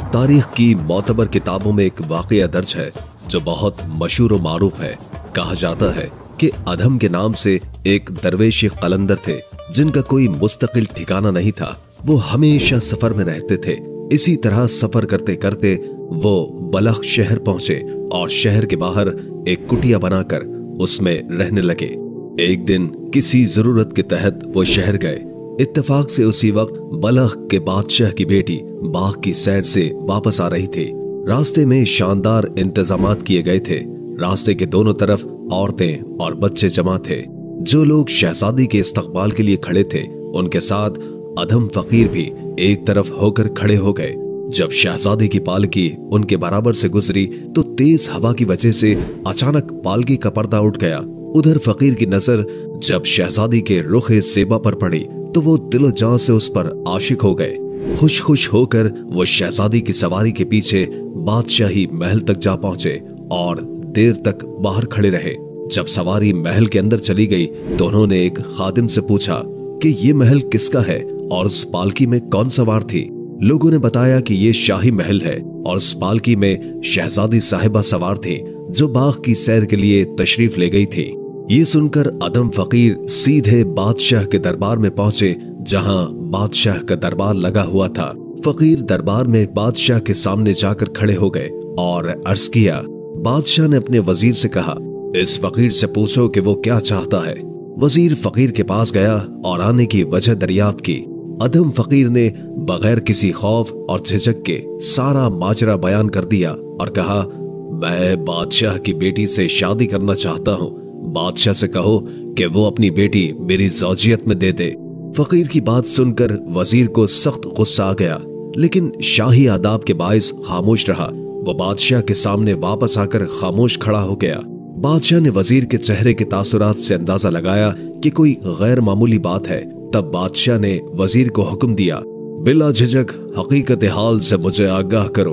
तारीख की मोतबर किताबों में एक वाकया दर्ज है जो बहुत मशहूर और मारूफ है। कहा जाता है कि अधम के नाम से एक दरवेश कलंदर थे जिनका कोई मुस्तकिल ठिकाना नहीं था। वो हमेशा सफर में रहते थे। इसी तरह सफर करते करते वो बलख शहर पहुंचे और शहर के बाहर एक कुटिया बनाकर उसमें रहने लगे। एक दिन किसी जरूरत के तहत वो शहर गए। इत्तेफाक से उसी वक्त बलख के बादशाह की बेटी बाग की सैर से वापस आ रही थी। रास्ते में शानदार इंतजामात किए गए थे। रास्ते के दोनों तरफ औरतें और बच्चे जमा थे। जो लोग शहजादी के इस्तकबाल के लिए खड़े थे उनके साथ अधम फकीर भी एक तरफ होकर खड़े हो गए। जब शहजादी की पालकी उनके बराबर से गुजरी तो तेज हवा की वजह से अचानक पालकी का पर्दा उठ गया। उधर फकीर की नजर जब शहजादी के रुखे सेबा पर पड़ी तो वो दिलो जान से उस पर आशिक हो गए। खुश खुश होकर वो शहजादी की सवारी के पीछे बादशाही महल तक जा पहुंचे और देर तक बाहर खड़े रहे। जब सवारी महल के अंदर चली गई तो उन्होंने एक खादिम से पूछा कि ये महल किसका है और उस पालकी में कौन सवार थी। लोगों ने बताया कि ये शाही महल है और उस पालकी में शहजादी साहिबा सवार थी जो बाग की सैर के लिए तशरीफ ले गई थी। ये सुनकर अदम फकीर सीधे बादशाह के दरबार में पहुंचे जहां बादशाह का दरबार लगा हुआ था। फकीर दरबार में बादशाह के सामने जाकर खड़े हो गए और अर्ज किया। बादशाह ने अपने वजीर से कहा, इस फकीर से पूछो कि वो क्या चाहता है। वजीर फकीर के पास गया और आने की वजह दरियाफ्त की। अदम फकीर ने बगैर किसी खौफ और झिझक के सारा माजरा बयान कर दिया और कहा, मैं बादशाह की बेटी से शादी करना चाहता हूँ। बादशाह से कहो कि वो अपनी बेटी मेरी ज़ौजियत में दे दे। फकीर की बात सुनकर वजीर को सख्त गुस्सा आ गया, लेकिन शाही आदाब के बाइस खामोश रहा। वो बादशाह के सामने वापस आकर खामोश खड़ा हो गया। बादशाह ने वजीर के चेहरे के तासुरात से अंदाजा लगाया कि कोई गैर मामूली बात है। तब बादशाह ने वजीर को हुक्म दिया, बिला झिझक हकीकत हाल से मुझे आगाह करो।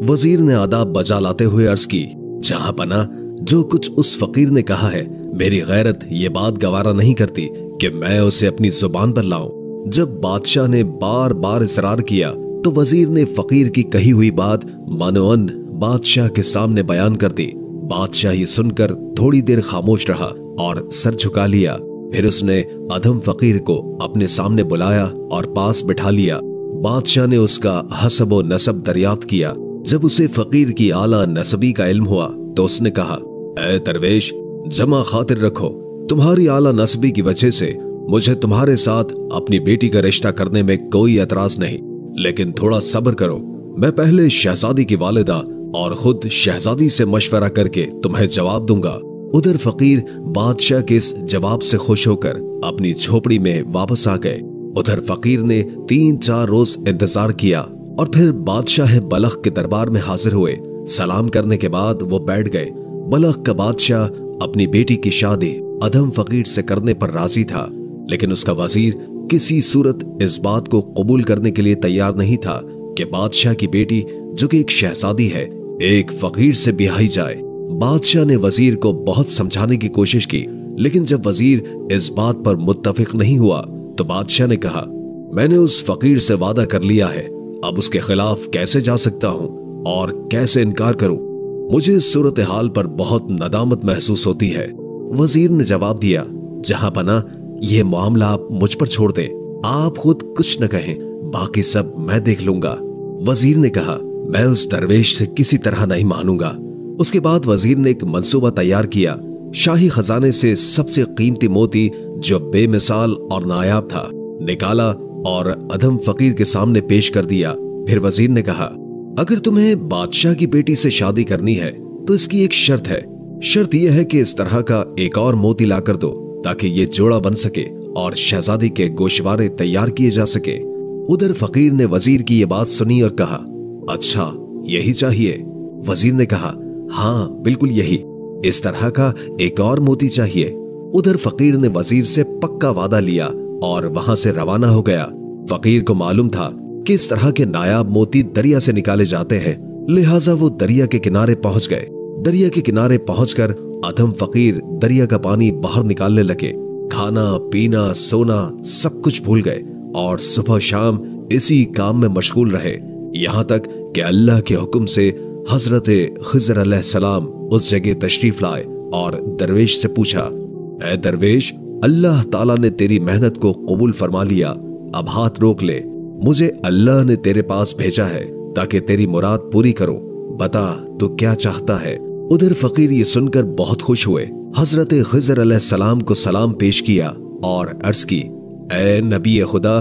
वजीर ने आदाब बजा लाते हुए अर्ज की, जहां पना जो कुछ उस फकीर ने कहा है मेरी गैरत ये बात गवारा नहीं करती कि मैं उसे अपनी जुबान पर लाऊं। जब बादशाह ने बार बार इसरार किया तो वजीर ने फकीर की कही हुई बात मनोअन बादशाह के सामने बयान कर दी। बादशाह ये सुनकर थोड़ी देर खामोश रहा और सर झुका लिया। फिर उसने अधम फकीर को अपने सामने बुलाया और पास बिठा लिया। बादशाह ने उसका हसब व नसब दरियाफ्त किया। जब उसे फकीर की आला नसबी का इल्म हुआ तो उसने कहा, ऐ दरवेश, जमा खातिर रखो, तुम्हारी आला नसबी की वजह से मुझे तुम्हारे साथ अपनी बेटी का रिश्ता करने में कोई एतराज नहीं, लेकिन थोड़ा सब्र करो। मैं पहले शहजादी की वालिदा और खुद शहजादी से मशवरा करके तुम्हें जवाब दूंगा। उधर फकीर बादशाह के इस जवाब से खुश होकर अपनी झोपड़ी में वापस आ गए। उधर फकीर ने 3-4 रोज इंतजार किया और फिर बादशाह बलख के दरबार में हाजिर हुए। सलाम करने के बाद वो बैठ गए। बलख का बादशाह अपनी बेटी की शादी अधम फकीर से करने पर राजी था, लेकिन उसका वजीर किसी सूरत इस बात को कबूल करने के लिए तैयार नहीं था कि बादशाह की बेटी जो कि एक शहजादी है एक फकीर से ब्याही जाए। बादशाह ने वजीर को बहुत समझाने की कोशिश की, लेकिन जब वजीर इस बात पर मुत्तफिक नहीं हुआ तो बादशाह ने कहा, मैंने उस फकीर से वादा कर लिया है, अब उसके खिलाफ कैसे जा सकता हूँ और कैसे इनकार करूं। मुझे इस सूरत हाल पर बहुत नदामत महसूस होती है। वजीर ने जवाब दिया, जहां पना ये मामला आप मुझ पर छोड़ दें, आप खुद कुछ न कहें, बाकी सब मैं देख लूंगा। वजीर ने कहा, मैं उस दरवेश से किसी तरह नहीं मानूंगा। उसके बाद वजीर ने एक मंसूबा तैयार किया। शाही खजाने से सबसे कीमती मोती जो बेमिसाल और नायाब था निकाला और अधम फकीर के सामने पेश कर दिया। फिर वजीर ने कहा, अगर तुम्हें बादशाह की बेटी से शादी करनी है तो इसकी एक शर्त है। शर्त यह है कि इस तरह का एक और मोती लाकर दो ताकि ये जोड़ा बन सके और शहजादी के गोशवारे तैयार किए जा सके। उधर फकीर ने वजीर की ये बात सुनी और कहा, अच्छा यही चाहिए। वजीर ने कहा, हाँ बिल्कुल यही, इस तरह का एक और मोती चाहिए। उधर फकीर ने वजीर से पक्का वादा लिया और वहां से रवाना हो गया। फकीर को मालूम था कि इस तरह के नायाब मोती दरिया से निकाले जाते हैं, लिहाजा वो दरिया के किनारे पहुंच गए। दरिया के किनारे पहुंचकर अधम फकीर दरिया का पानी बाहर निकालने लगे। खाना पीना सोना सब कुछ भूल गए और सुबह शाम इसी काम में मशगूल रहे, यहाँ तक कि अल्लाह के हुक्म से हजरत खिज़र अलैहिस्सलाम उस जगह तशरीफ लाए और दरवेश से पूछा, ऐ दरवेश, अल्लाह ताला ने तेरी मेहनत को कबूल फरमा लिया, अब हाथ रोक ले। मुझे अल्लाह ने तेरे पास भेजा है ताकि तेरी मुराद पूरी करो, बता तो क्या चाहता है। उधर फकीर ये सुनकर बहुत खुश हुए, हजरत खिज़र अलैहिस्सलाम को सलाम पेश किया और अर्ज की, ऐ नबी खुदा,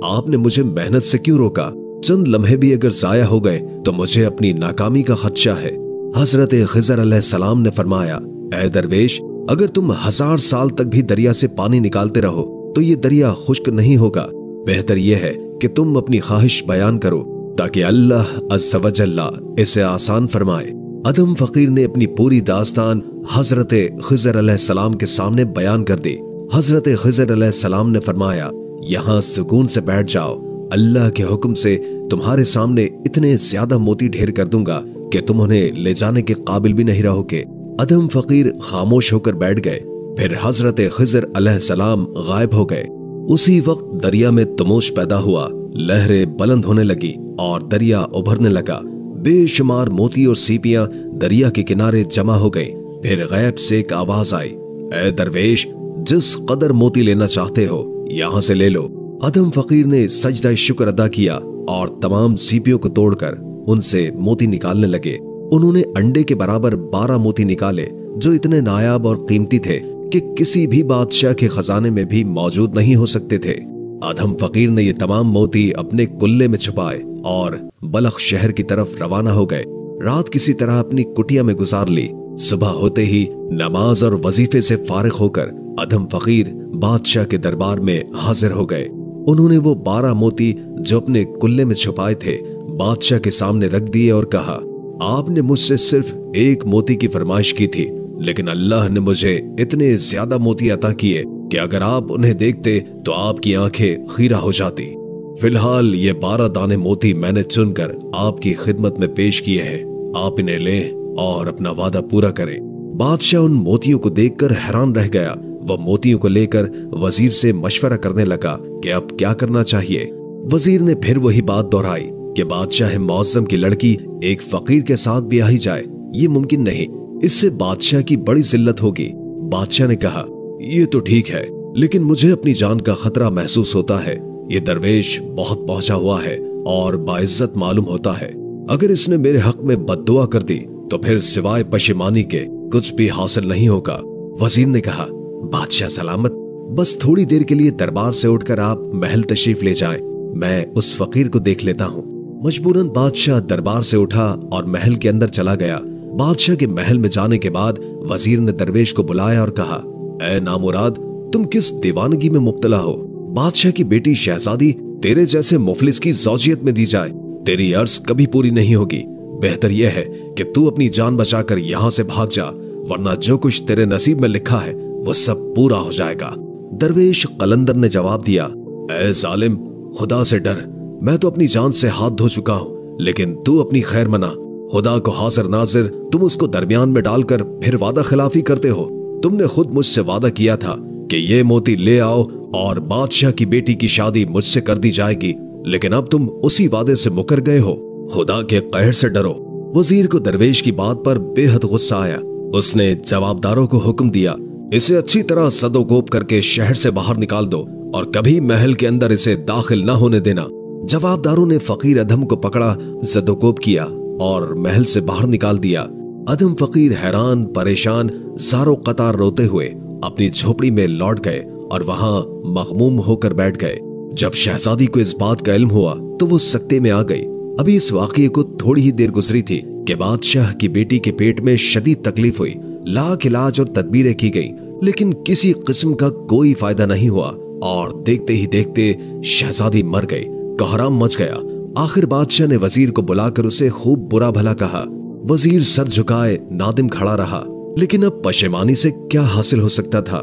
आपने मुझे मेहनत से क्यों रोका? चंद लम्हे भी अगर जाया हो गए तो मुझे अपनी नाकामी का खदशा है। हजरत खिज़र अलैहिस्सलाम ने फरमाया, ऐ दरवेश, अगर तुम 1000 साल तक भी दरिया से पानी निकालते रहो तो ये दरिया खुश्क नहीं होगा। बेहतर यह है कि तुम अपनी ख्वाहिश बयान करो ताकि अल्लाह अज़्ज़ व जल्ला इसे आसान फरमाए। अदम फकीर ने अपनी पूरी दास्तान हजरत खिज़र अलैहिस्सलाम के सामने बयान कर दी। हजरत खिज़र अलैहिस्सलाम ने फरमाया, यहाँ सुकून से बैठ जाओ, अल्लाह के हुक्म से तुम्हारे सामने इतने ज्यादा मोती ढेर कर दूंगा कि तुम उन्हें ले जाने के काबिल भी नहीं रहोगे। अदम फकीर खामोश होकर बैठ गए। फिर हजरत खिज़र अलैहिस्सलाम गायब हो गए। उसी वक्त दरिया में तमोश पैदा हुआ, लहरें बुलंद होने लगी और दरिया उभरने लगा। बेशुमार मोती और सीपियां दरिया के किनारे जमा हो गई। फिर गैब से एक आवाज आई, ऐ दरवेश, जिस कदर मोती लेना चाहते हो यहां से ले लो। अदम फकीर ने सजदा शुक्र अदा किया और तमाम सीपियों को तोड़कर उनसे मोती निकालने लगे। उन्होंने अंडे के बराबर 12 मोती निकाले जो इतने नायाब और कीमती थे कि किसी भी बादशाह के खजाने में भी मौजूद नहीं हो सकते थे। अदम फकीर ने ये तमाम मोती अपने कुल्ले में छुपाए और बलख शहर की तरफ रवाना हो गए। रात किसी तरह अपनी कुटिया में गुजार ली। सुबह होते ही नमाज और वजीफे से फारिग होकर अदम फकीर बादशाह के दरबार में हाजिर हो गए। उन्होंने वो 12 मोती जो अपने कुल्ले में छुपाए थे बादशाह के सामने रख दिए और कहा, आपने मुझसे सिर्फ एक मोती की फरमाइश की थी, लेकिन अल्लाह ने मुझे इतने ज्यादा मोती अता किए कि अगर आप उन्हें देखते तो आपकी आंखें खीरा हो जाती। फिलहाल ये 12 दाने मोती मैंने चुनकर आपकी खिदमत में पेश किए हैं, आप इन्हें लें और अपना वादा पूरा करें। बादशाह उन मोतियों को देखकर हैरान रह गया। वह मोतियों को लेकर वजीर से मशवरा करने लगा कि अब क्या करना चाहिए। वजीर ने फिर वही बात दोहराई कि बादशाह मुअज्जम की लड़की एक फकीर के साथ ब्याही जाए, ये मुमकिन नहीं, इससे बादशाह की बड़ी जिल्लत होगी। बादशाह ने कहा, ये तो ठीक है, लेकिन मुझे अपनी जान का खतरा महसूस होता है। ये दरवेश बहुत पहुंचा हुआ है और बाइज्जत मालूम होता है। अगर इसने मेरे हक में बद्दुआ कर दी तो फिर सिवाय पशेमानी के कुछ भी हासिल नहीं होगा। वजीर ने कहा, बादशाह सलामत, बस थोड़ी देर के लिए दरबार से उठकर आप महल तशरीफ ले जाएं, मैं उस फकीर को देख लेता हूँ। मजबूरन बादशाह दरबार से उठा और महल के अंदर चला गया। बादशाह के महल में जाने के बाद वजीर ने दरवेश को बुलाया और कहा, ऐ नामुराद, तुम किस दीवानगी में मुब्तला हो? बादशाह की बेटी शहजादी तेरे जैसे मुफलिस की ज़ौजियत में दी जाए, तेरी अर्ज कभी पूरी नहीं होगी। बेहतर यह है कि तू अपनी जान बचाकर यहाँ से भाग जा, वरना जो कुछ तेरे नसीब में लिखा है वो सब पूरा हो जाएगा। दरवेश कलंदर ने जवाब दिया, ऐ जालिम, खुदा से डर, मैं तो अपनी जान से हाथ धो चुका हूँ, लेकिन तू अपनी खैर मना। खुदा को हाजिर नाजिर तुम उसको दरमियान में डालकर फिर वादा खिलाफी करते हो। तुमने खुद मुझसे वादा किया था कि ये मोती ले आओ और बादशाह की बेटी की शादी मुझसे कर दी जाएगी, लेकिन अब तुम उसी वादे से मुकर गए हो। खुदा के कहर से डरो। वजीर को दरवेश की बात पर बेहद गुस्सा आया। उसने जवाबदारों को हुक्म दिया, इसे अच्छी तरह सदोकोप करके शहर से बाहर निकाल दो और कभी महल के अंदर इसे दाखिल न होने देना। जवाबदारों ने फकीर अदम को पकड़ा, सदोकोप किया और महल से बाहर निकाल दिया। अदम फकीर हैरान परेशान ज़ारो कतार रोते हुए अपनी झोपड़ी में लौट गए और वहां मगमूम होकर बैठ गए। जब शहजादी को इस बात का इल्म हुआ तो वो सकते में आ गई। अभी इस वाकये को थोड़ी ही देर गुजरी थी कि बादशाह की बेटी के पेट में शदीद तकलीफ हुई। लाख इलाज और तदबीरें की गई, लेकिन किसी किस्म का कोई फायदा नहीं हुआ और देखते ही देखते शहजादी मर गई। कोहराम मच गया। आखिर बादशाह ने वजीर को बुलाकर उसे खूब बुरा भला कहा। वजीर सर झुकाए नादिम खड़ा रहा, लेकिन अब पशेमानी से क्या हासिल हो सकता था।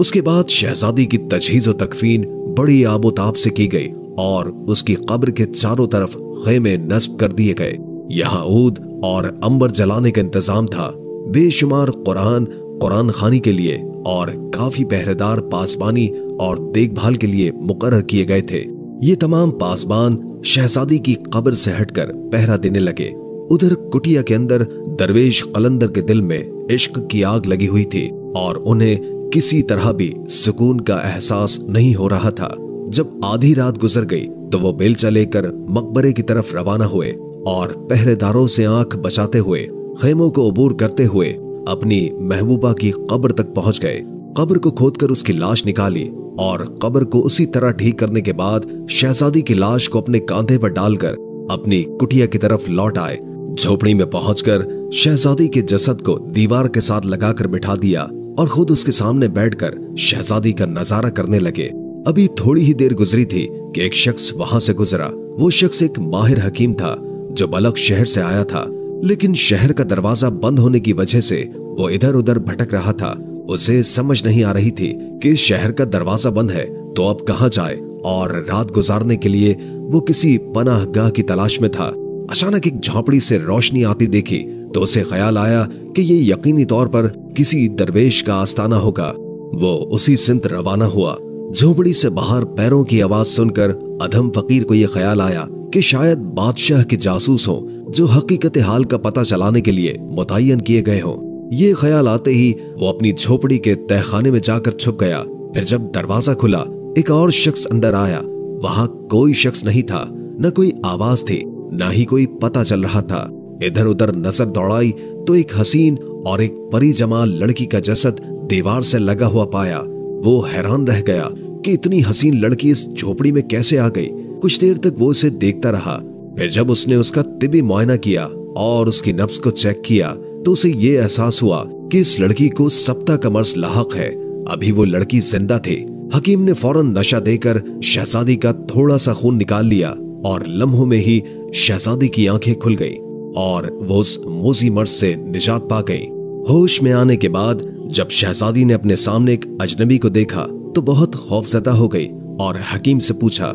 उसके बाद शहजादी की तजहीज और तकफीन बड़ी आबोताब से की गई और उसकी कब्र के चारों तरफ खेमे नस्ब कर दिए गए। यहाँ ऊद और अंबर जलाने का इंतजाम था। बेशुमार कुरान खानी के लिए और काफी पहरेदार पासबानी और देखभाल के लिए मुकर्रर किए गए थे। ये तमाम पासबान शहजादी की कब्र से हटकर पहरा देने लगे। उधर कुटिया के अंदर दरवेश कलंदर के दिल में इश्क की आग लगी हुई थी और उन्हें किसी तरह भी सुकून का एहसास नहीं हो रहा था। जब आधी रात गुजर गई तो वो बेलचा लेकर मकबरे की तरफ रवाना हुए और पहरेदारों से आंख बचाते हुए, खेमों को अबूर करते हुए अपनी महबूबा की कब्र तक पहुंच गए। कब्र को खोदकर उसकी लाश निकाली और कब्र को उसी तरह ठीक करने के बाद शहजादी की लाश को अपने कांधे पर डालकर अपनी कुटिया की तरफ लौट आए। झोपड़ी में पहुंचकर शहजादी के जसद को दीवार के साथ लगाकर बिठा दिया और खुद उसके सामने बैठकर शहजादी का नजारा करने लगे। अभी थोड़ी ही देर गुजरी थी कि एक शख्स वहां से गुजरा। वो शख्स एक माहिर हकीम था जो बलख शहर से आया था, लेकिन शहर का दरवाजा बंद होने की वजह से वो इधर उधर भटक रहा था। उसे समझ नहीं आ रही थी कि शहर का दरवाजा बंद है तो अब कहां जाए, और रात गुजारने के लिए वो किसी पनाहगाह की तलाश में था। अचानक एक झोंपड़ी से रोशनी आती देखी तो उसे ख्याल आया कि ये यकीनी तौर पर किसी दरवेश का आस्ताना होगा। वो उसी सिमत रवाना हुआ। झोपड़ी से बाहर पैरों की आवाज सुनकर अधम फकीर को यह ख्याल आया कि शायद बादशाह के जासूस हों जो हकीकत हाल का पता चलाने के लिए मुतय्यन किए गए हों। ये ख्याल आते ही वो अपनी झोपड़ी के तहखाने में जाकर छुप गया। फिर जब दरवाजा खुला, एक और शख्स अंदर आया। वहां कोई शख्स नहीं था, न कोई आवाज थी, न ही कोई पता चल रहा था। इधर उधर नजर दौड़ाई तो एक हसीन और एक परी जमाल लड़की का जसद दीवार से लगा हुआ पाया। वो हैरान रह गया कि इतनी हसीन लड़की इस झोपड़ी में कैसे आ गई। कुछ देर तक वो उसे देखता रहा। फिर जब उसने उसका तिबी मुआयना किया और उसकी नब्ज को चेक किया तो उसे ये एहसास हुआ कि इस लड़की को सप्ता का मर्ज लाहक है। अभी वो लड़की जिंदा थी। हकीम ने फौरन नशा देकर शहजादी का थोड़ा सा खून निकाल लिया और लम्हों में ही शहजादी की आंखें खुल गई और वो उस मोजी मर्ज से निजात पा गई। होश में आने के बाद जब शहजादी ने अपने सामने एक अजनबी को देखा तो बहुत खौफजदा हो गई और हकीम से पूछा,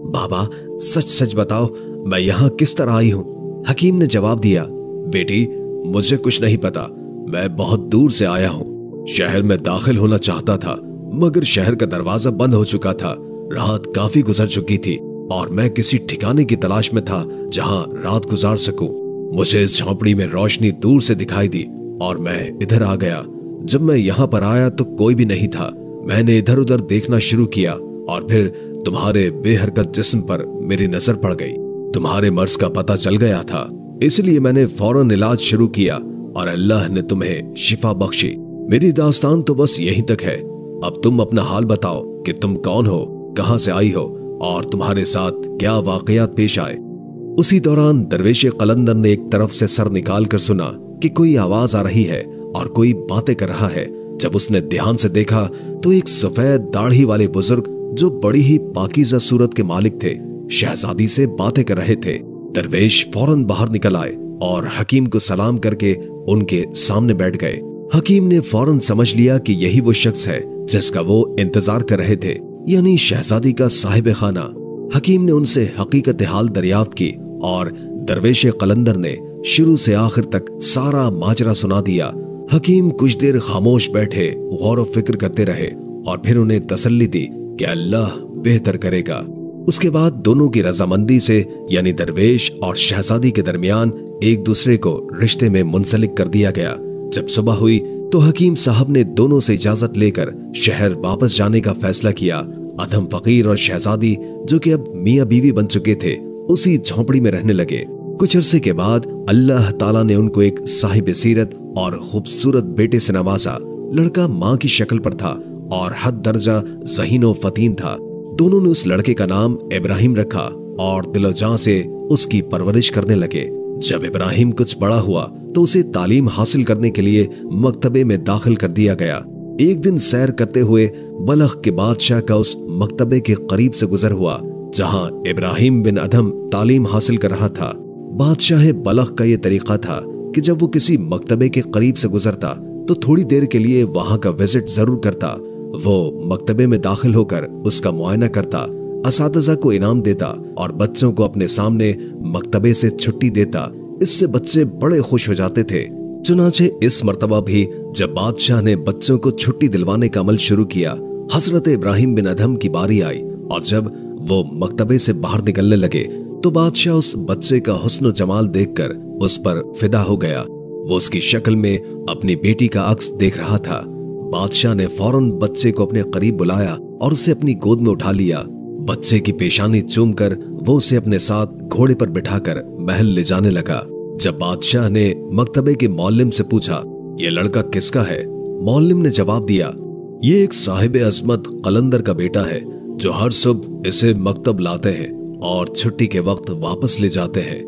बाबा सच सच बताओ, मैं यहाँ किस तरह आई हूँ? हकीम ने जवाब दिया, बेटी मुझे कुछ नहीं पता, मैं बहुत दूर से आया हूँ। शहर में दाखिल होना चाहता था मगर शहर का दरवाजा बंद हो चुका था। रात काफी गुजर चुकी थी और मैं किसी ठिकाने की तलाश में था जहाँ रात गुजार सकूं। मुझे इस झोंपड़ी में रोशनी दूर से दिखाई दी और मैं इधर आ गया। जब मैं यहाँ पर आया तो कोई भी नहीं था। मैंने इधर उधर देखना शुरू किया और फिर तुम्हारे बेहरकत जिस्म पर मेरी नजर पड़ गई। तुम्हारे मर्ज का पता चल गया था, इसलिए मैंने फौरन इलाज शुरू किया और अल्लाह ने तुम्हें शिफा बख्शी। मेरी दास्तान तो बस यहीं तक है। अब तुम अपना हाल बताओ कि तुम कौन हो, कहां से आई हो और तुम्हारे साथ क्या वाकयात पेश आए। उसी दौरान दरवेश कलंदर ने एक तरफ से सर निकाल कर सुना कि कोई आवाज आ रही है और कोई बातें कर रहा है। जब उसने ध्यान से देखा तो एक सफेद दाढ़ी वाले बुजुर्ग जो बड़ी ही पाकीज़ा सूरत के मालिक थे, शहजादी से बातें कर रहे थे। दरवेश फौरन बाहर निकल आए और हकीम को सलाम करके उनके सामने बैठ गए। हकीम ने फौरन समझ लिया कि यही वो शख्स है जिसका वो इंतजार कर रहे थे, यानी शहजादी का साहिब खाना। हकीम ने उनसे हकीकत हाल दरियाफ्त की और दरवेश कलंदर ने शुरू से आखिर तक सारा माजरा सुना दिया। हकीम कुछ देर खामोश बैठे गौर व फिक्र करते रहे और फिर उन्हें तसल्ली दी कि अल्लाह बेहतर करेगा। उसके बाद दोनों की रजामंदी से यानी दरवेश और शहजादी के दरमियान एक दूसरे को रिश्ते में मुंसलिक कर दिया गया। जब सुबह हुई तो हकीम साहब ने दोनों से इजाजत लेकर शहर वापस जाने का फैसला किया। अधम फकीर और शहजादी जो कि अब मियां बीवी बन चुके थे, उसी झोंपड़ी में रहने लगे। कुछ अरसे के बाद अल्लाह ताला ने उनको एक साहिब सीरत और खूबसूरत बेटे से नवाजा। लड़का माँ की शक्ल पर था और हद दर्जा ज़हीन फतीन था। दोनों ने उस लड़के का नाम इब्राहिम रखा और दिलो जान से उसकी परवरिश करने लगे। जब इब्राहिम कुछ बड़ा हुआ तो उसे तालीम हासिल करने के लिए मकतबे में दाखिल कर दिया गया। एक दिन सैर करते हुए बलख के बादशाह का उस मकतबे के करीब से गुजर हुआ जहां इब्राहिम बिन अधम तालीम हासिल कर रहा था। बादशाह बलख का यह तरीका था कि जब वो किसी मकतबे के करीब से गुजरता तो थोड़ी देर के लिए वहां का विजिट जरूर करता। वो मकतबे में दाखिल होकर उसका मुआयना करता, असातिज़ा को इनाम देता और बच्चों को अपने सामने मकतबे से छुट्टी देता। इससे बच्चे बड़े खुश हो जाते थे। चुनाचे इस मर्तबा भी जब बादशाह ने बच्चों को छुट्टी दिलवाने का अमल शुरू किया, हजरत इब्राहिम बिन अधम की बारी आई और जब वो मकतबे से बाहर निकलने लगे तो बादशाह उस बच्चे का हुस्न जमाल देखकर उस पर फिदा हो गया। वो उसकी शक्ल में अपनी बेटी का अक्स देख रहा था। बादशाह ने फौरन बच्चे को अपने करीब बुलाया और उसे अपनी गोद में उठा लिया। बच्चे की पेशानी चूमकर वो उसे अपने साथ घोड़े पर बिठाकर महल ले जाने लगा। जब बादशाह ने मकतबे के मौल्लिम से पूछा, ये लड़का किसका है? मौल्लिम ने जवाब दिया, ये एक साहिब अजमत कलंदर का बेटा है जो हर सुबह इसे मकतब लाते हैं और छुट्टी के वक्त वापस ले जाते हैं।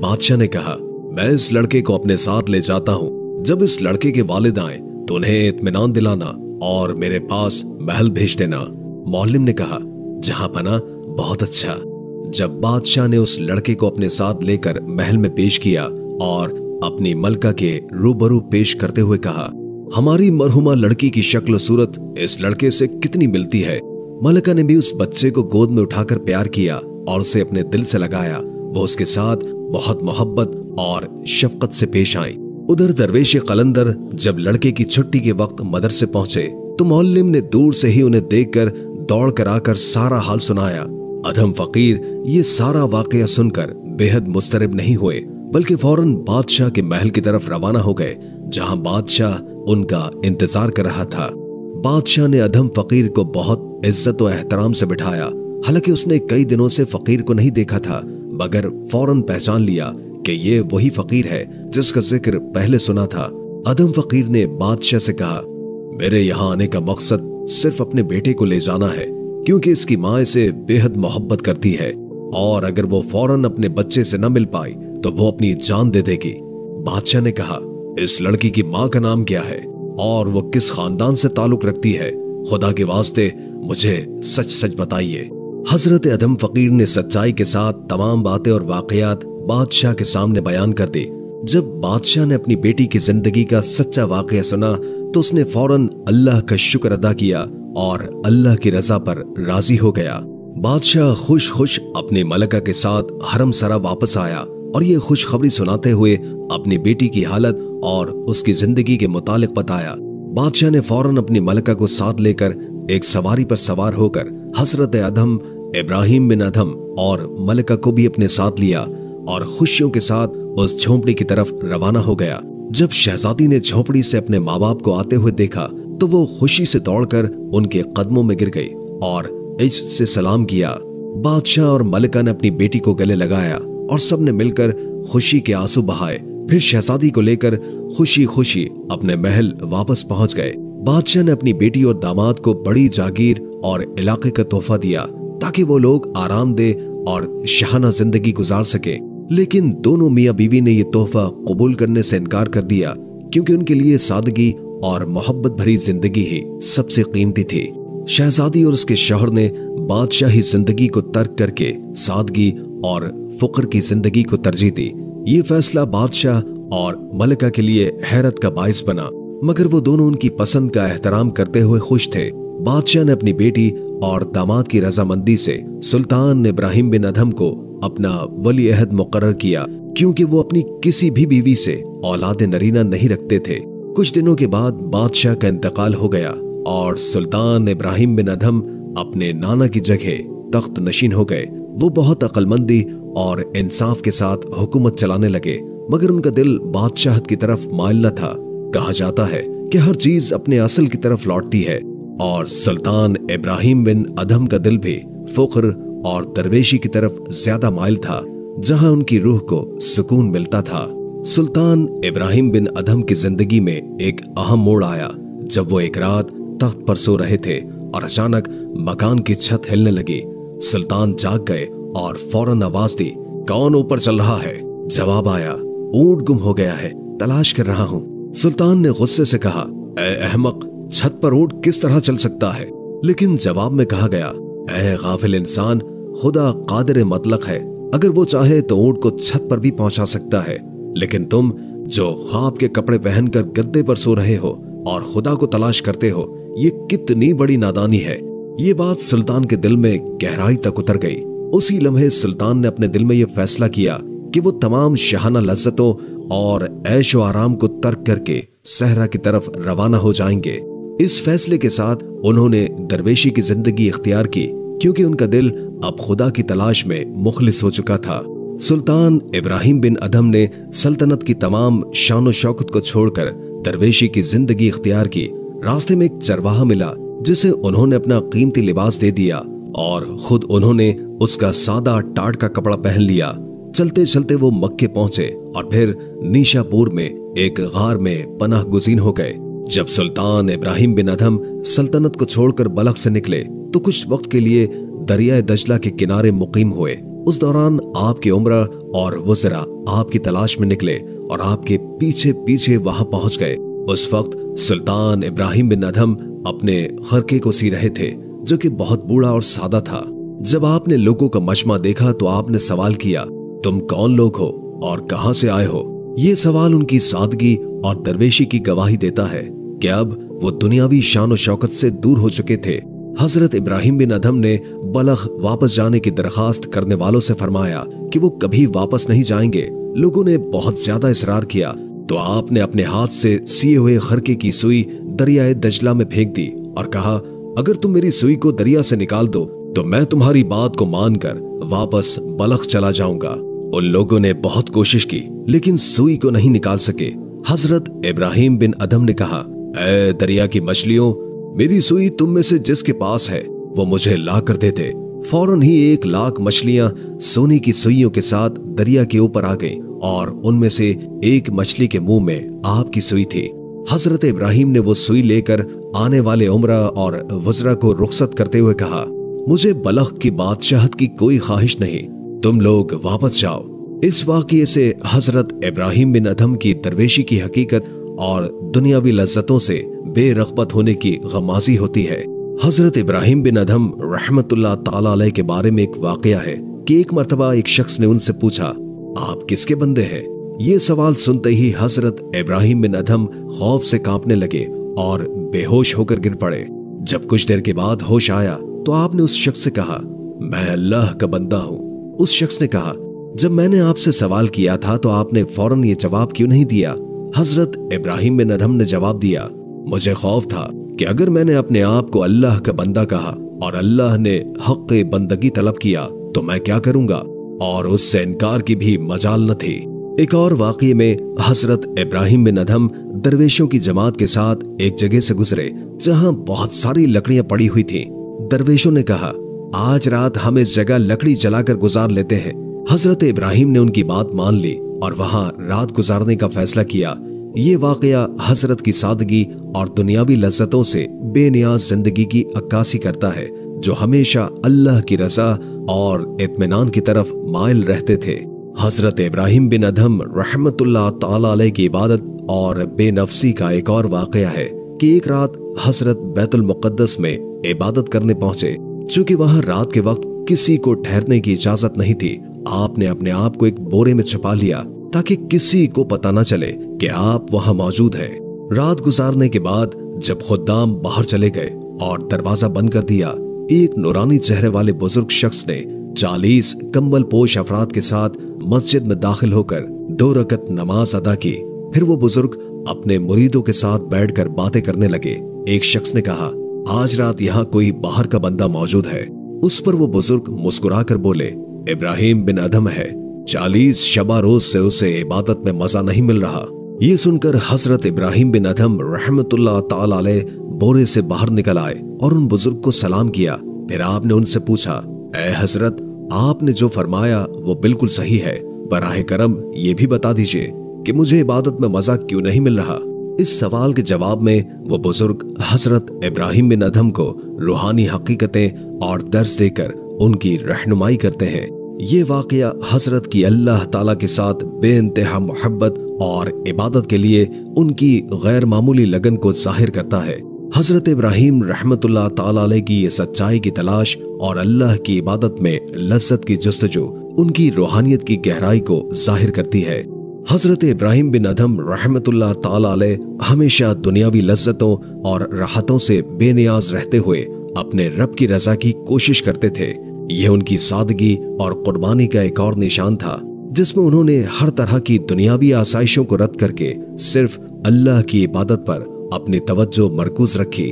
बादशाह ने कहा, मैं इस लड़के को अपने साथ ले जाता हूँ। जब इस लड़के के वालिद आए तो उन्हें इत्मीनान दिलाना और मेरे पास महल भेज देना। मौल्लिम ने कहा, जहां पना बहुत अच्छा। जब बादशाह ने उस लड़के को अपने साथ लेकर महल में पेश किया और अपनी मलका के रूबरू पेश करते हुए कहा, हमारी मरहुमा लड़की की शक्ल सूरत इस लड़के से कितनी मिलती है। मलका ने भी उस बच्चे को गोद में उठाकर प्यार किया और उसे अपने दिल से लगाया। वो उसके साथ बहुत मोहब्बत और शफकत से पेश आई। उधर दरवेश कलंदर जब लड़के की छुट्टी के वक्त मदरसे पहुंचे तो मौल्लिम ने दूर से ही उन्हें देखकर दौड़ कर आकर सारा हाल सुनाया। अधम फकीर ये सारा वाकया सुनकर बेहद मुस्तरब नहीं हुए, बल्कि फौरन बादशाह के महल की तरफ रवाना हो गए, जहां बादशाह उनका इंतजार कर रहा था। बादशाह ने अधम फकीर को बहुत इज्जत और एहतराम से बिठाया। हालांकि उसने कई दिनों से फकीर को नहीं देखा था, मगर फौरन पहचान लिया कि ये वही फकीर है जिसका जिक्र पहले सुना था। अधम फकीर ने बादशाह से कहा, मेरे यहाँ आने का मकसद सिर्फ अपने बेटे को ले जाना है, क्योंकि इसकी माँ इसे बेहद मोहब्बत करती है और अगर वो फौरन अपने बच्चे से न मिल पाई तो वो अपनी जान दे देगी। बादशाह ने कहा, इस लड़की की माँ का नाम क्या है और वो किस खानदान से ताल्लुक रखती है? खुदा के वास्ते मुझे सच सच बताइए। हजरत अधम फकीर ने सच्चाई के साथ तमाम बातें और वाकयात बादशाह के सामने बयान कर दी। जब बादशाह ने अपनी बेटी की जिंदगी का सच्चा वाकया सुना तो उसने फौरन अल्लाह का शुक्र अदा किया और अल्लाह की रजा पर राजी हो गया। बादशाह खुश खुश अपनी मलका के साथ हरम सरा वापस आया और ये खुशखबरी सुनाते हुए अपनी बेटी की हालत और उसकी जिंदगी के मुतालिक बताया। बादशाह ने फौरन अपनी मलका को साथ लेकर एक सवारी पर सवार होकर हजरत अधम इब्राहिम बिन अधम और मलका को भी अपने साथ लिया और खुशियों के साथ उस झोंपड़ी की तरफ रवाना हो गया। जब शहजादी ने झोंपड़ी से अपने माँ बाप को आते हुए देखा तो वो खुशी से दौड़कर उनके कदमों में गिर गई और इज्जत से सलाम किया। बादशाह और मलिका ने अपनी बेटी को गले लगाया और सबने मिलकर खुशी के आंसू बहाए। फिर शहजादी को लेकर खुशी खुशी अपने महल वापस पहुंच गए। बादशाह ने अपनी बेटी और दामाद को बड़ी जागीर और इलाके का तोहफा दिया ताकि वो लोग आरामदेह और शाहाना जिंदगी गुजार सके। लेकिन दोनों मियां बीवी ने यह तोहफा कबूल करने से इनकार कर दिया, क्योंकि उनके लिए सादगी और मोहब्बत भरी जिंदगी ही सबसे कीमती थी। शहजादी और उसके शौहर ने बादशाही जिंदगी को तर्क करके सादगी और फुकर की जिंदगी को तरजीह दी। ये फैसला बादशाह और मलिका के लिए हैरत का बाइस बना, मगर वो दोनों उनकी पसंद का एहतराम करते हुए खुश थे। बादशाह ने अपनी बेटी और दामाद की रजामंदी से सुल्तान इब्राहिम बिन अधम को अपना वली अहद मुकर्रर किया, क्योंकि वो अपनी किसी भी बीवी से औलाद नरीना नहीं रखते थे। कुछ दिनों के बाद बादशाह का इंतकाल हो गया और सुल्तान इब्राहिम बिन अधम अपने नाना की जगह तख्त नशीन हो गए। वो बहुत अक्लमंदी और इंसाफ के साथ हुकूमत चलाने लगे, मगर उनका दिल बादशाहत की तरफ माइल न था। कहा जाता है कि हर चीज अपने असल की तरफ लौटती है, और सुल्तान इब्राहिम बिन अधम का दिल भी फुक्र और दरवेशी की तरफ ज्यादा माइल था, जहां उनकी रूह को सुकून मिलता था। सुल्तान इब्राहिम बिन अधम की जिंदगी में एक अहम मोड़ आया जब वो एक रात तख्त पर सो रहे थे और अचानक मकान की छत हिलने लगी। सुल्तान जाग गए और फौरन आवाज दी, कौन ऊपर चल रहा है? जवाब आया, ऊंट गुम हो गया है, तलाश कर रहा हूँ। सुल्तान ने गुस्से से कहा, ए अहमक, छत पर ऊंट किस तरह चल सकता है? लेकिन जवाब में कहा गया, ए गाफिल इंसान, खुदा कादिर मतलक है, अगर वो चाहे तो ऊंट को छत पर भी पहुंचा सकता है, लेकिन तुम जो ख्वाब के कपड़े पहनकर गद्दे पर सो रहे हो और खुदा को तलाश करते हो, ये कितनी बड़ी नादानी है। ये बात सुल्तान के दिल में गहराई तक उतर गई। उसी लम्हे सुल्तान ने अपने दिल में यह फैसला किया कि वो तमाम शाहाना लज्जतों और ऐशो आराम को तर्क करके सहरा की तरफ रवाना हो जाएंगे। इस फैसले के साथ उन्होंने दरवेशी की जिंदगी इख्तियार की, क्योंकि उनका दिल अब खुदा की तलाश में मुखलिस हो चुका था। सुल्तान इब्राहिम बिन अदहम ने सल्तनत की तमाम शान शौकत को छोड़कर दरवेशी की जिंदगी इख्तियार की। रास्ते में एक चरवाहा मिला जिसे उन्होंने अपना कीमती लिबास दे दिया और खुद उन्होंने उसका सादा टाट का कपड़ा पहन लिया। चलते चलते वो मक्के पहुंचे और फिर नीशापुर में एक गार में पनाह गुज़ीन हो गए। जब सुल्तान इब्राहिम बिन अदहम सल्तनत को छोड़कर बलख से निकले तो कुछ वक्त के लिए दरियाए दजला के किनारे मुकीम हुए। उस दौरान आपके उमरा और वज़रा आपकी तलाश में निकले और आपके पीछे पीछे वहां पहुंच गए। उस वक्त सुल्तान इब्राहिम बिन अदहम अपने खरके को सी रहे थे जो कि बहुत बूढ़ा और सादा था। जब आपने लोगों का मजमा देखा तो आपने सवाल किया, तुम कौन लोग हो और कहां से आए हो? ये सवाल उनकी सादगी और दरवेशी की गवाही देता है कि अब वो दुनियावी शान और शौकत से दूर हो चुके थे। हजरत इब्राहिम बिन अदहम ने बलख वापस जाने की दरखास्त करने वालों से फरमाया कि वो कभी वापस नहीं जाएंगे। लोगों ने बहुत ज्यादा इसरार किया तो आपने अपने हाथ से सिए हुए खरके की सुई दरियाए दजला में फेंक दी और कहा, अगर तुम मेरी सुई को दरिया से निकाल दो तो मैं तुम्हारी बात को मानकर वापस बलख चला जाऊंगा। उन लोगों ने बहुत कोशिश की लेकिन सुई को नहीं निकाल सके। हजरत इब्राहिम बिन अदहम ने कहा, ऐ दरिया की मछलियों, मेरी सुई तुम में से जिसके पास है वो मुझे ला कर दे दे। फौरन ही 1,00,000 मछलियां सोने की सुइयों के साथ दरिया के ऊपर आ गईं और उनमें से एक मछली के मुंह में आपकी सुई थी। हजरत इब्राहिम ने वो सुई लेकर आने वाले उमरा और वज़रा को रुखसत करते हुए कहा, मुझे बलख की बादशाहत की कोई ख्वाहिश नहीं, तुम लोग वापस जाओ। इस वाक़ये से हजरत इब्राहिम बिन अदहम की दरवेशी की हकीकत और दुनियावी लज्जतों से बेरग़बत होने की गमाज़ी होती है। हजरत इब्राहिम बिन अदहम रहमतुल्लाह ताला अलैह के बारे में एक वाक़या है कि एक मर्तबा एक शख्स ने उनसे पूछा, आप किसके बंदे हैं? ये सवाल सुनते ही हजरत इब्राहिम बिन अदहम खौफ से कांपने लगे और बेहोश होकर गिर पड़े। जब कुछ देर के बाद होश आया तो आपने उस शख्स से कहा, मैं अल्लाह का बंदा हूँ। उस शख्स ने कहा, जब मैंने आपसे सवाल किया था तो आपने फौरन ये जवाब क्यों नहीं दिया? हजरत इब्राहिम बिन अदहम ने जवाब दिया, मुझे खौफ था कि अगर मैंने अपने आप को अल्लाह का बंदा कहा और अल्लाह ने हक़ बंदगी तलब किया तो मैं क्या करूंगा, और उससे इनकार की भी मजाल न थी। एक और वाक़ये में हजरत इब्राहिम बिन अदहम दरवेशों की जमात के साथ एक जगह से गुजरे जहां बहुत सारी लकड़ियां पड़ी हुई थीं। दरवेशों ने कहा, आज रात हम इस जगह लकड़ी जलाकर गुजार लेते हैं। हजरत इब्राहिम ने उनकी बात मान ली और वहां रात गुजारने का फैसला किया। ये वाक़या हजरत की सादगी और दुनियावी लज्जतों से बेनियाज जिंदगी की अक्कासी करता है, जो हमेशा अल्लाह की रज़ा और इत्मीनान की तरफ माइल रहते थे। हजरत इब्राहिम बिन अदहम रहमतुल्लाह ताला अलैह की इबादत और बेनफसी का एक और वाक़या है कि एक रात हजरत बैतुल मुक़द्दस में इबादत करने पहुंचे। चूंकि वहां रात के वक्त किसी को ठहरने की इजाजत नहीं थी, आपने अपने आप को एक बोरे में छुपा लिया ताकि किसी को पता न चले कि आप वहां मौजूद हैं। रात गुजारने के बाद जब खुद्दाम बाहर चले गए और दरवाजा बंद कर दिया, एक नूरानी चेहरे वाले बुजुर्ग शख्स ने 40 कंबल पोश अफराद के साथ मस्जिद में दाखिल होकर 2 रकत नमाज अदा की। फिर वो बुजुर्ग अपने मुरीदों के साथ बैठकर बातें करने लगे। एक शख्स ने कहा, आज रात यहाँ कोई बाहर का बंदा मौजूद है। उस पर वो बुजुर्ग मुस्कुराकर बोले, इब्राहिम बिन अदहम है, 40 शबा रोज से उसे इबादत में मजा नहीं मिल रहा। ये सुनकर हजरत इब्राहिम बिन अदहम रहमतुल्लाह ताला अलैह बोरे से बाहर निकल आए और उन बुजुर्ग को सलाम किया। फिर आपने उनसे पूछा, ए हजरत, आपने जो फरमाया वो बिल्कुल सही है, बराहे करम ये भी बता दीजिए कि मुझे इबादत में मजा क्यों नहीं मिल रहा। इस सवाल के जवाब में वो बुजुर्ग हजरत इब्राहिम बिन अदहम को रूहानी हकीकतें और दर्स देकर उनकी रहनुमाई करते हैं। ये वाकया हजरत की अल्लाह ताला के साथ बेइंतहा मोहब्बत और इबादत के लिए उनकी गैर मामूली लगन को जाहिर करता है। हजरत इब्राहिम रहमतुल्लाह ताला अलैह की ये सच्चाई की तलाश और अल्लाह की इबादत में लज्जत की जुस्तजू उनकी रूहानियत की गहराई को जाहिर करती है। हजरत इब्राहिम बिन अदहम रहमतुल्लाह ताला अलैह हमेशा दुनियावी लज्जतों और राहतों से बेनियाज रहते हुए अपने रब की रजा की कोशिश करते थे। यह उनकी सादगी और कुर्बानी का एक और निशान था, जिसमें उन्होंने हर तरह की दुनियावी आसाइशों को रद्द करके सिर्फ अल्लाह की इबादत पर अपनी तवज्जो मरकूज रखी।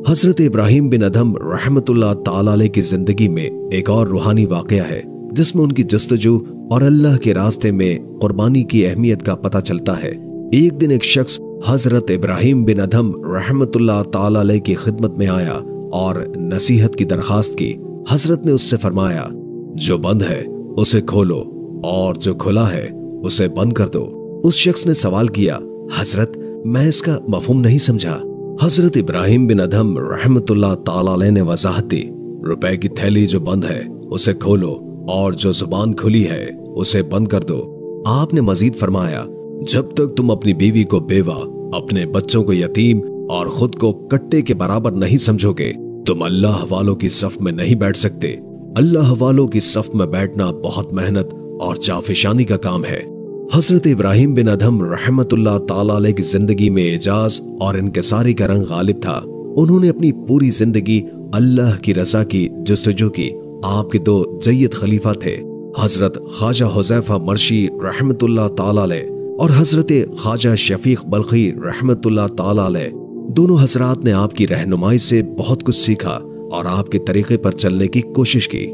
हजरत इब्राहिम बिन अदहम रहमतुल्लाह ताला अलैह की जिंदगी में एक और रूहानी वाकया है जिसमें उनकी जस्तजू और अल्लाह के रास्ते में कुर्बानी की अहमियत का पता चलता है। एक दिन एक शख्स हजरत इब्राहिम बिन अदहम रहमतुल्लाह ताला अलैह की खिदमत में आया और नसीहत की दरखास्त की। हजरत ने उससे फरमाया, जो बंद है उसे खोलो और जो खुला है उसे बंद कर दो। उस शख्स ने सवाल किया, हजरत मैं इसका मफहूम नहीं समझा। हजरत इब्राहिम बिन अदहम रहमतुल्लाह ताला अलैह ने वजाहत दी, रुपए की थैली जो बंद है उसे खोलो और जो जुबान खुली है उसे बंद कर दो। आपने मजीद फरमाया, जब तक तुम अपनी बीवी को बेवा, अपने बच्चों को यतीम और खुद को कट्टे के बराबर नहीं समझोगे, तुम अल्लाह वालों की सफ में नहीं बैठ सकते। अल्लाह वालों की सफ में बैठना बहुत मेहनत और जाफिशानी का काम है। हजरत इब्राहिम बिन अदहम रहमतुल्लाह ताला अलैह की जिंदगी में एजाज और इनकिसारी का रंग गालिब था। उन्होंने अपनी पूरी जिंदगी अल्लाह की रज़ा की जस्तजू की। आपके दो जय्यद खलीफा थे, हजरत ख्वाजा हुज़ैफा मर्शी रहमतुल्लाह ताला अलैह और हजरत ख्वाजा शफीक बल्खी रहमतुल्लाह ताला अलैह। दोनों हजरात ने आपकी रहनुमाई से बहुत कुछ सीखा और आपके तरीके पर चलने की कोशिश की।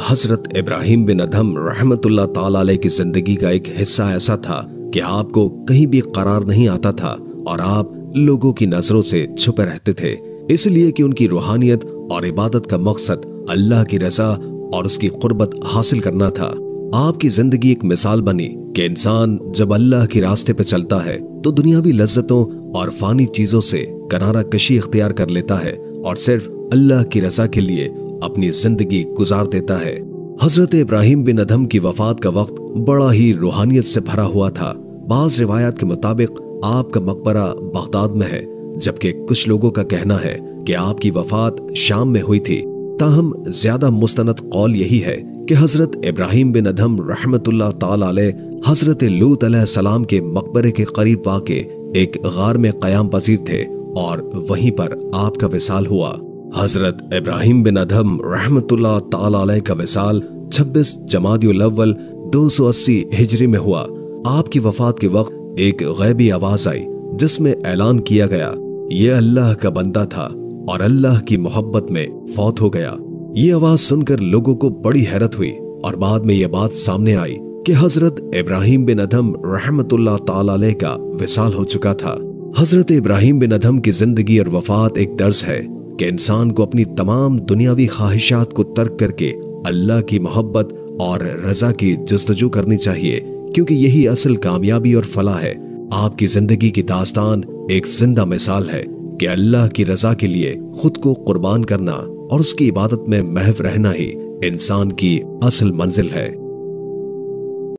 हजरत इब्राहिम बिन अदहम रहमतुल्लाह ताला अलैह की जिंदगी का एक हिस्सा ऐसा था कि आपको कहीं भी करार नहीं आता था और आप लोगों की नजरों से छुपे रहते थे, इसलिए कि उनकी रूहानियत और इबादत का मकसद अल्लाह की रजा और उसकी कुर्बत हासिल करना था। आपकी जिंदगी एक मिसाल बनी कि इंसान जब अल्लाह के रास्ते पे चलता है तो दुनियावी लज्जतों और फानी चीजों से किनारा कशी इख्तियार कर लेता है और सिर्फ अल्लाह की रजा के लिए अपनी जिंदगी गुजार देता है। हजरत इब्राहिम बिन अदहम की वफात का वक्त बड़ा ही रूहानियत से भरा हुआ था। बाज रिवायात के मुताबिक आपका मकबरा बगदाद में है, जबकि कुछ लोगों का कहना है कि आपकी वफात शाम में हुई थी। ताहम ज्यादा मुस्तनद कौल यही है कि हजरत इब्राहिम बिन अदहम रहमतुल्लाह ताला अलैह हजरत लूत अलैहिस्सलाम के मकबरे के करीब वाक़े एक गार में क़याम पजीर थे और वहीं पर आपका विसाल हुआ। हजरत इब्राहिम बिन अदहम रहमतुल्लाह ताला अलैह का विसाल 26 जमादिउल अव्वल 280 हिजरी में हुआ। आपकी वफात के वक्त एक गैबी आवाज आई जिसमें ऐलान किया गया, ये अल्लाह का बंदा था और अल्लाह की मोहब्बत में फौत हो गया। ये आवाज सुनकर लोगों को बड़ी हैरत हुई और बाद में यह बात सामने आई कि हजरत इब्राहिम बिन अदहम रहमतुल्लाह ताला अलैह का विसाल हो चुका था। हजरत इब्राहिम बिन अदहम की जिंदगी और वफात एक दर्स है कि इंसान को अपनी तमाम दुनियावी ख्वाहिशात को तर्क करके अल्लाह की मोहब्बत और रजा की जस्तजू करनी चाहिए, क्योंकि यही असल कामयाबी और फलाह है। आपकी जिंदगी की दास्तान एक जिंदा मिसाल है कि अल्लाह की रजा के लिए खुद को कुर्बान करना और उसकी इबादत में महव रहना ही इंसान की असल मंजिल है।